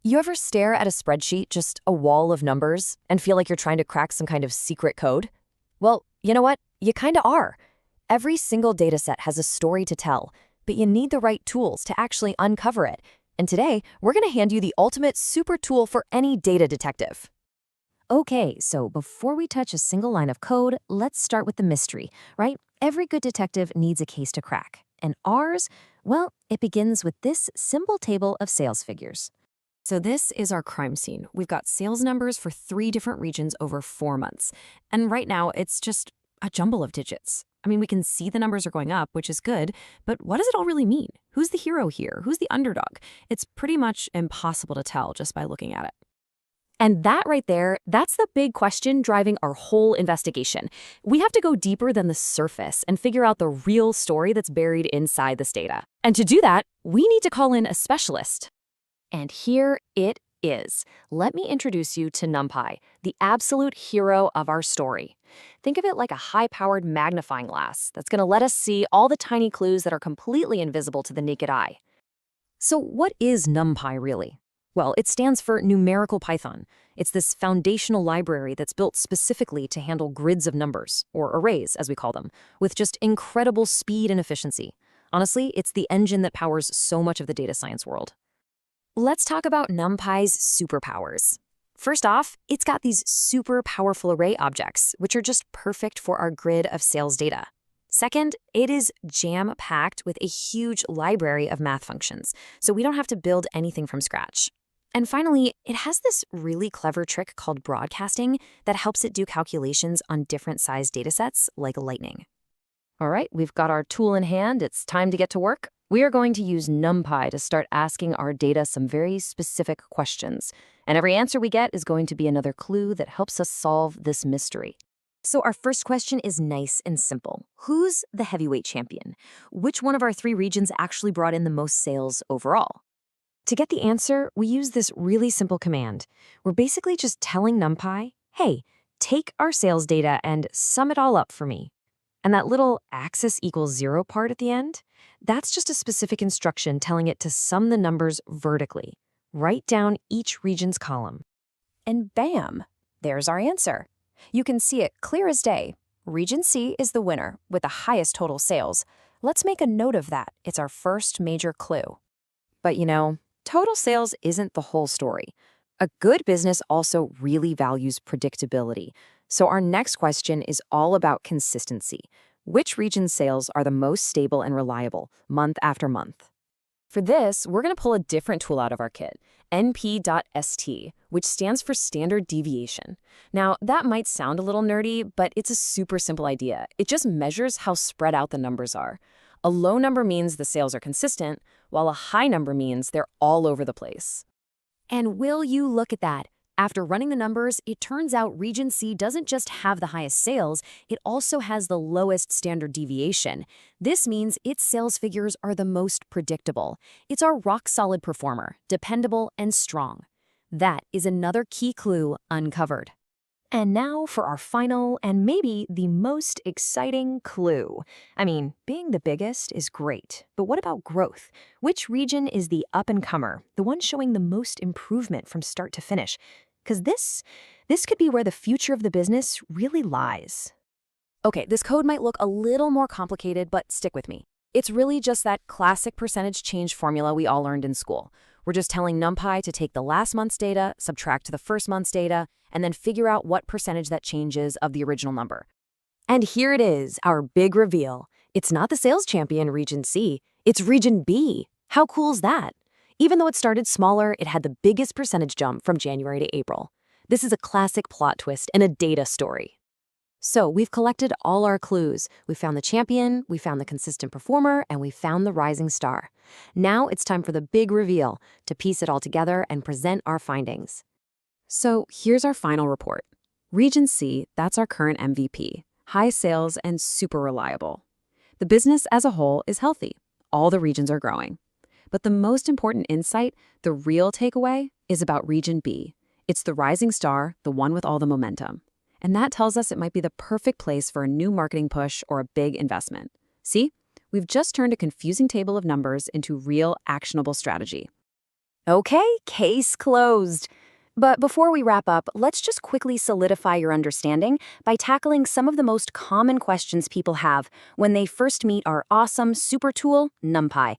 You ever stare at a spreadsheet, just a wall of numbers, and feel like you're trying to crack some kind of secret code? Well, you know what? You kinda are. Every single dataset has a story to tell, but you need the right tools to actually uncover it. And today, we're gonna hand you the ultimate super tool for any data detective. Okay, so before we touch a single line of code, let's start with the mystery, right? Every good detective needs a case to crack. And ours, well, it begins with this simple table of sales figures. So this is our crime scene. We've got sales numbers for 3 different regions over 4 months. And right now, it's just a jumble of digits. I mean, we can see the numbers are going up, which is good, but what does it all really mean? Who's the hero here? Who's the underdog? It's pretty much impossible to tell just by looking at it. And that right there, that's the big question driving our whole investigation. We have to go deeper than the surface and figure out the real story that's buried inside this data. And to do that, we need to call in a specialist. And here it is. Let me introduce you to NumPy, the absolute hero of our story. Think of it like a high-powered magnifying glass that's going to let us see all the tiny clues that are completely invisible to the naked eye. So what is NumPy really? Well, it stands for numerical Python. It's this foundational library that's built specifically to handle grids of numbers, or arrays as we call them, with just incredible speed and efficiency. Honestly, it's the engine that powers so much of the data science world. Let's talk about NumPy's superpowers. First off, it's got these super powerful array objects, which are just perfect for our grid of sales data. Second, it is jam-packed with a huge library of math functions, so we don't have to build anything from scratch. And finally, it has this really clever trick called broadcasting that helps it do calculations on different size datasets like lightning. All right, we've got our tool in hand. It's time to get to work. We are going to use NumPy to start asking our data some very specific questions. And every answer we get is going to be another clue that helps us solve this mystery. So our first question is nice and simple. Who's the heavyweight champion? Which one of our 3 regions actually brought in the most sales overall? To get the answer, we use this really simple command. We're basically just telling NumPy, hey, take our sales data and sum it all up for me. And that little axis equals 0 part at the end, that's just a specific instruction telling it to sum the numbers vertically. Write down each region's column. And bam, there's our answer. You can see it clear as day. Region C is the winner with the highest total sales. Let's make a note of that. It's our first major clue. But you know, total sales isn't the whole story. A good business also really values predictability. So our next question is all about consistency. Which region's sales are the most stable and reliable, month after month? For this, we're going to pull a different tool out of our kit, np.st, which stands for standard deviation. Now, that might sound a little nerdy, but it's a super simple idea. It just measures how spread out the numbers are. A low number means the sales are consistent, while a high number means they're all over the place. And will you look at that? After running the numbers, it turns out Region C doesn't just have the highest sales, it also has the lowest standard deviation. This means its sales figures are the most predictable. It's our rock-solid performer, dependable and strong. That is another key clue uncovered. And now for our final and maybe the most exciting clue. I mean, being the biggest is great, but what about growth? Which region is the up-and-comer, the one showing the most improvement from start to finish? Because this could be where the future of the business really lies. Okay, this code might look a little more complicated, but stick with me. It's really just that classic percentage change formula we all learned in school. We're just telling NumPy to take the last month's data, subtract the first month's data, and then figure out what percentage that changes of the original number. And here it is, our big reveal. It's not the sales champion, Region C. It's Region B. How cool is that? Even though it started smaller, it had the biggest percentage jump from January to April. This is a classic plot twist and a data story. So we've collected all our clues. We found the champion, we found the consistent performer, and we found the rising star. Now it's time for the big reveal, to piece it all together and present our findings. So here's our final report. Region C, that's our current MVP. High sales and super reliable. The business as a whole is healthy. All the regions are growing. But the most important insight, the real takeaway, is about Region B. It's the rising star, the one with all the momentum. And that tells us it might be the perfect place for a new marketing push or a big investment. See, we've just turned a confusing table of numbers into real, actionable strategy. Okay, case closed. But before we wrap up, let's just quickly solidify your understanding by tackling some of the most common questions people have when they first meet our awesome super tool, NumPy.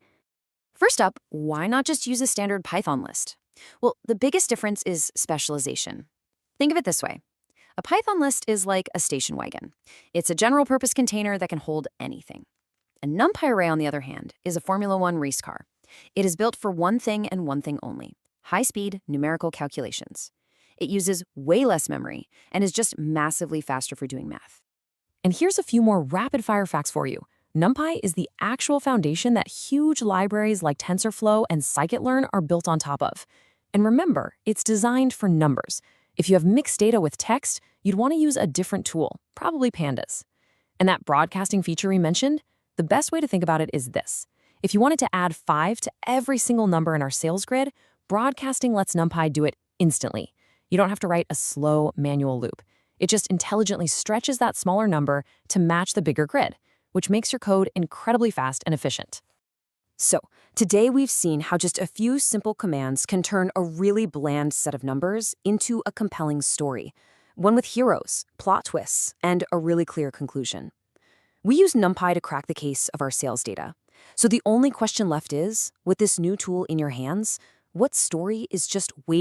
First up, why not just use a standard Python list? Well, the biggest difference is specialization. Think of it this way. A Python list is like a station wagon. It's a general-purpose container that can hold anything. A NumPy array, on the other hand, is a Formula One race car. It is built for one thing and one thing only: high-speed numerical calculations. It uses way less memory and is just massively faster for doing math. And here's a few more rapid-fire facts for you. NumPy is the actual foundation that huge libraries like TensorFlow and scikit-learn are built on top of. And remember, it's designed for numbers. If you have mixed data with text, you'd want to use a different tool, probably pandas. And that broadcasting feature we mentioned, the best way to think about it is this. If you wanted to add 5 to every single number in our sales grid, broadcasting lets NumPy do it instantly. You don't have to write a slow manual loop. It just intelligently stretches that smaller number to match the bigger grid, which makes your code incredibly fast and efficient. So, today we've seen how just a few simple commands can turn a really bland set of numbers into a compelling story, one with heroes, plot twists, and a really clear conclusion. We use NumPy to crack the case of our sales data. So the only question left is, with this new tool in your hands, what story is just waiting